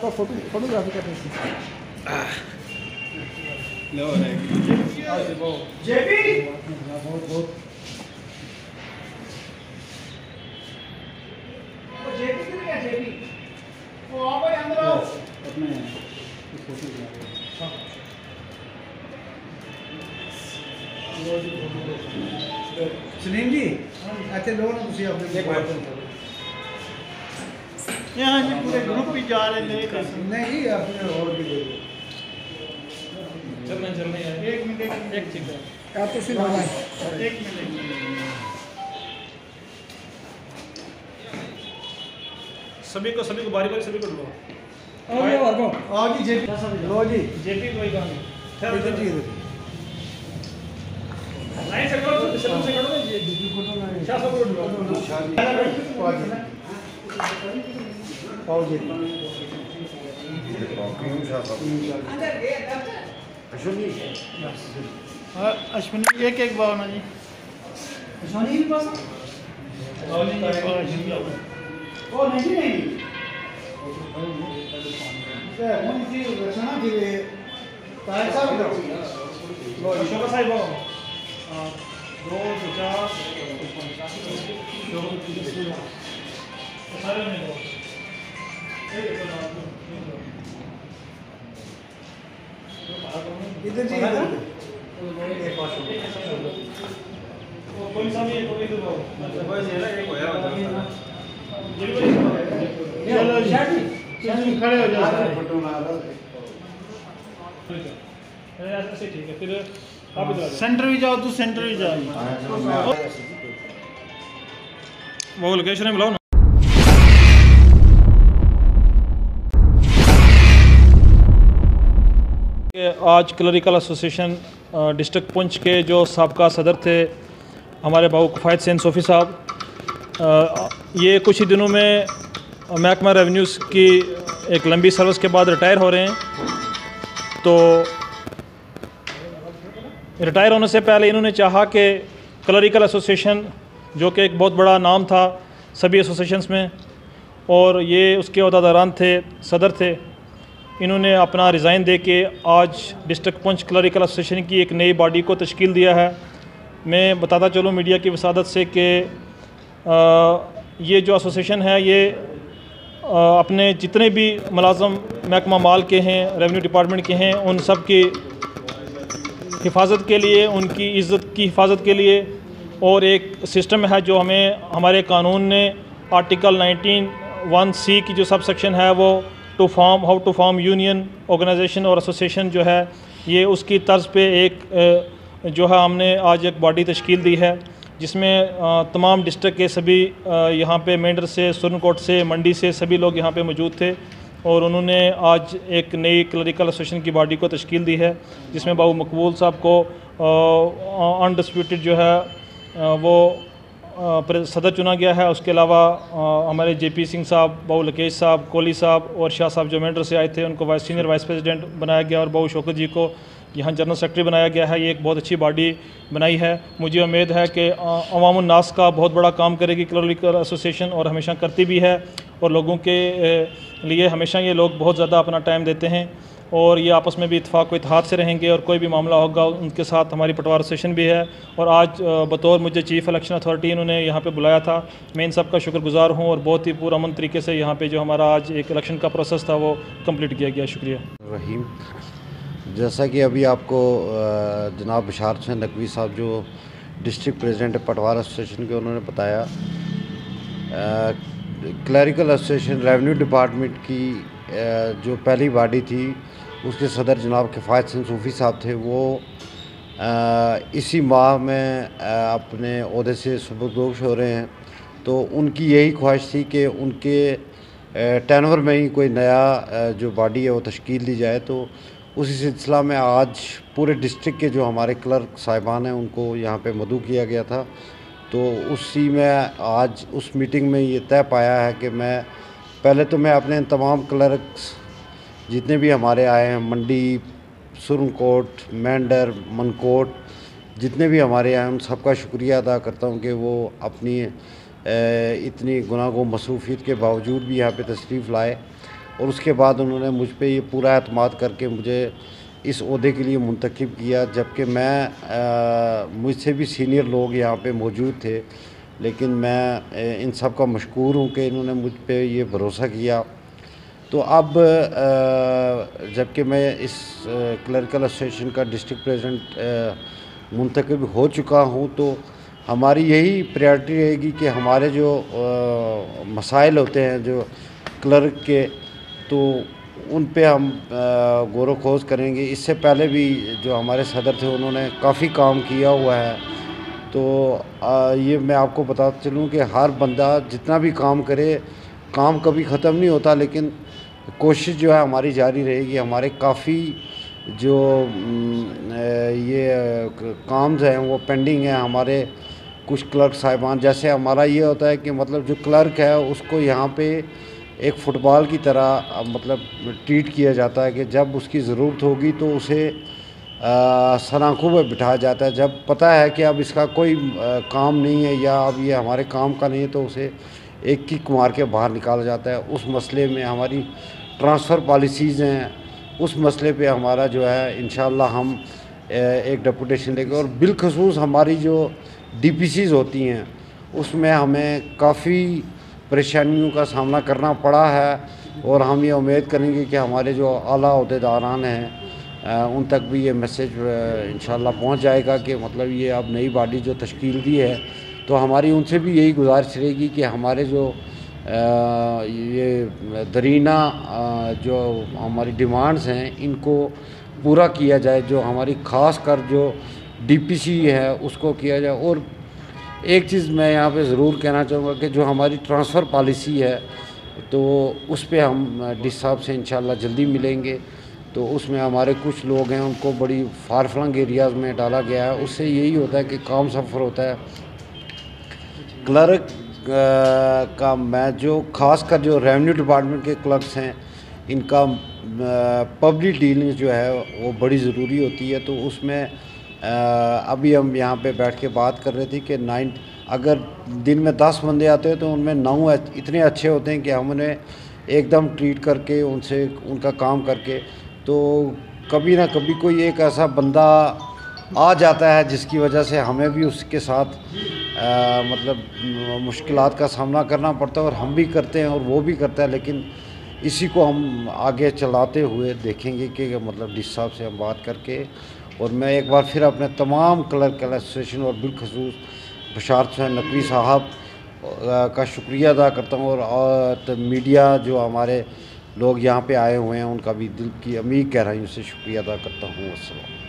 तो फोटोग्राफी करनी थी। जेपी जेपी किधर गया? जेपी वो आओ भाई अंदर आओ। अपने सलीम जी अच्छा लो ना तुसी अपने यहाँ जी पूरे ग्रुप भी जा रहे हैं। नहीं जी अपने और भी दे दो। चलना यार एक मिनट एक सेकंड आप तुसी लो एक मिनट सभी को बारी बारी सभी को लो। आओ जी जेपी लो जी जेपी कोई काम नहीं जी लाइन से करो तो से करो ये जेपी फोटो ना क्या सब लो आओ जी अश्विनी एक एक बार ना जी अश्विनी के पास ओ नहीं सर हम जी रचना के तार साहब लो शोभा साहब हां 250 सारे में दो इधर जी इधर एक पास वो कोई सा भी कोई तो वो ये ना एक होया चलो शादी खड़े हो जाओ फोटो ना ऐसे ठीक है फिर आप इधर सेंटर भी जाओ तू सेंटर भी जाओ वो लोकेशन में बुलाओ ना। आज क्लरिकल एसोसिएशन डिस्ट्रिक्ट पुंछ के जो साबका सदर थे हमारे बाबू किफ़ायत हुसैन सोफ़ी साहब ये कुछ ही दिनों में महकमा रेवेन्यूज़ की एक लंबी सर्विस के बाद रिटायर हो रहे हैं। तो रिटायर होने से पहले इन्होंने चाहा कि क्लरिकल एसोसिएशन जो कि एक बहुत बड़ा नाम था सभी एसोसिएशंस में और ये उसके अहदेदारान थे सदर थे, इन्होंने अपना रिज़ाइन दे के आज डिस्ट्रिक्ट पुंछ क्लरिकल एसोसिएशन की एक नई बॉडी को तश्कील दिया है। मैं बताता चलूँ मीडिया की वसादत से कि ये जो एसोसिएशन है ये अपने जितने भी मुलाज़म महकमा माल के हैं, रेवेन्यू डिपार्टमेंट के हैं, उन सब की हिफाजत के लिए, उनकी इज़्ज़त की हिफाजत के लिए और एक सिस्टम है जो हमें हमारे कानून ने आर्टिकल 19(1)(c) की जो सब सेक्शन है वो how to form union organisation और एसोसिएशन जो है ये उसकी तर्ज पे एक जो है हमने आज एक बॉडी तश्कील दी है जिसमें तमाम डिस्ट्रिक्ट के सभी यहाँ पे मेंढर से, सुरनकोट से, मंडी से सभी लोग यहाँ पे मौजूद थे और उन्होंने आज एक नई क्लरिकल एसोसिएशन की बॉडी को तश्कील दी है जिसमें बाबू मकबूल साहब को अनडिस्प्यूटेड जो है वो सदर चुना गया है। उसके अलावा हमारे जेपी सिंह साहब, बाबू लकेश साहब, कोहली साहब और शाह साहब जो मेंढर से आए थे उनको सीनियर वाइस प्रेसिडेंट बनाया गया और बाबू शौकत जी को यहाँ जनरल सेक्रेटरी बनाया गया है। ये एक बहुत अच्छी बॉडी बनाई है। मुझे उम्मीद है कि अवामुन नास का बहुत बड़ा काम करेगी क्लरिकल एसोसिएशन और हमेशा करती भी है और लोगों के लिए हमेशा ये लोग बहुत ज़्यादा अपना टाइम देते हैं और ये आपस में भी इत्तेफाक व इत्तेहाद से रहेंगे और कोई भी मामला होगा उनके साथ हमारी पटवार एसोसिएशन भी है। और आज बतौर मुझे चीफ़ इलेक्शन अथॉरिटी इन्होंने यहाँ पे बुलाया था, मैं इन सब का शुक्रगुजार हूँ और बहुत ही पुरअमन तरीके से यहाँ पे जो हमारा आज एक इलेक्शन का प्रोसेस था वो कंप्लीट किया गया। शुक्रिया। रहीम, जैसा कि अभी आपको जनाब बशार हुसैन नकवी साहब जो डिस्ट्रिक्ट प्रेसिडेंट पटवार एसोसिएशन के उन्होंने बताया, क्लरिकल एसोसिएशन रेवेन्यू डिपार्टमेंट की जो पहली बॉडी थी उसके सदर जनाब किफ़ायत हुसैन सूफ़ी साहब थे। वो इसी माह में अपने ओहदे से सुबुकदोश हो रहे हैं। तो उनकी यही ख्वाहिश थी कि उनके टेनवर में ही कोई नया जो बॉडी है वो तश्कील दी जाए। तो उसी सिलसिला में आज पूरे डिस्ट्रिक्ट के जो हमारे क्लर्क साहिबान हैं उनको यहाँ पे मदऊ किया गया था। तो उसी में आज उस मीटिंग में ये तय पाया है कि मैं अपने तमाम क्लर्क्स जितने भी हमारे आए हैं, मंडी, सुरनकोट, मेंढर, मनकोट, जितने भी हमारे आए हैं, उन सबका शुक्रिया अदा करता हूँ कि वो अपनी इतनी गुनाहगो मसरूफियत के बावजूद भी यहाँ पे तशरीफ़ लाए और उसके बाद उन्होंने मुझ पे ये पूरा एतमाद करके मुझे इस ओहदे के लिए मुंतखब किया। जबकि मुझसे भी सीनियर लोग यहाँ पे मौजूद थे, लेकिन मैं इन सब का मशकूर हूँ कि इन्होंने मुझ पे ये भरोसा किया। तो अब जबकि मैं इस क्लर्कल एसोसिएशन का डिस्ट्रिक्ट प्रेसिडेंट मुंतखब हो चुका हूँ, तो हमारी यही प्रायोरिटी रहेगी कि हमारे जो मसाइल होते हैं जो क्लर्क के, तो उन पे हम गौर खोज करेंगे। इससे पहले भी जो हमारे सदर थे उन्होंने काफ़ी काम किया हुआ है। तो ये मैं आपको बताता चलूँ कि हर बंदा जितना भी काम करे, काम कभी ख़त्म नहीं होता, लेकिन कोशिश जो है हमारी जारी रहेगी। हमारे काफ़ी जो ये काम्स हैं वो पेंडिंग हैं। हमारे कुछ क्लर्क साहिबान, जैसे हमारा ये होता है कि मतलब जो क्लर्क है उसको यहाँ पे एक फ़ुटबॉल की तरह मतलब ट्रीट किया जाता है कि जब उसकी ज़रूरत होगी तो उसे सलाखों पर बिठाया जाता है। जब पता है कि अब इसका कोई काम नहीं है या अब ये हमारे काम का नहीं है, तो उसे एक किक मार के बाहर निकाला जाता है। उस मसले में हमारी ट्रांसफ़र पॉलिसीज़ हैं, उस मसले पे हमारा जो है इंशाअल्लाह हम एक डेपुटेशन लेंगे। और बिलखसूस हमारी जो DPCs होती हैं उसमें हमें काफ़ी परेशानियों का सामना करना पड़ा है और हम ये उम्मीद करेंगे कि हमारे जो आला ओहदेदारान हैं उन तक भी ये मैसेज इंशाअल्लाह पहुंच जाएगा कि मतलब ये अब नई बॉडी जो तश्कील दी है, तो हमारी उनसे भी यही गुजारिश रहेगी कि हमारे जो ये दरीना जो हमारी डिमांड्स हैं इनको पूरा किया जाए। जो हमारी ख़ास कर जो DPC है उसको किया जाए। और एक चीज़ मैं यहाँ पे ज़रूर कहना चाहूँगा कि जो हमारी ट्रांसफ़र पॉलिसी है, तो उस पे हम डी साहब से इंशाअल्लाह जल्दी मिलेंगे। तो उसमें हमारे कुछ लोग हैं उनको बड़ी फार फ्लंग एरियाज़ में डाला गया है। उससे यही होता है कि काम सफ़र होता है। क्लर्क का मैं जो ख़ास कर जो रेवेन्यू डिपार्टमेंट के क्लर्क्स हैं, इनका पब्लिक डीलिंग्स जो है वो बड़ी ज़रूरी होती है। तो उसमें अभी हम यहाँ पे बैठ के बात कर रहे थे कि अगर दिन में 10 बंदे आते हैं तो उनमें 9 इतने अच्छे होते हैं कि हम उन्हें एकदम ट्रीट करके उनसे उनका काम करके, तो कभी ना कभी कोई एक ऐसा बंदा आ जाता है जिसकी वजह से हमें भी उसके साथ मतलब मुश्किलात का सामना करना पड़ता है। और हम भी करते हैं और वो भी करता है, लेकिन इसी को हम आगे चलाते हुए देखेंगे कि मतलब डिस साहब से हम बात करके। और मैं एक बार फिर अपने तमाम क्लर्कल एसोसिएशन और बिलखसूस बशारत हुसैन नकवी साहब का शुक्रिया अदा करता हूँ। और मीडिया जो हमारे लोग यहाँ पे आए हुए हैं उनका भी दिल की अमीर गहराइयों से शुक्रिया अदा करता हूँ। अस्सलाम।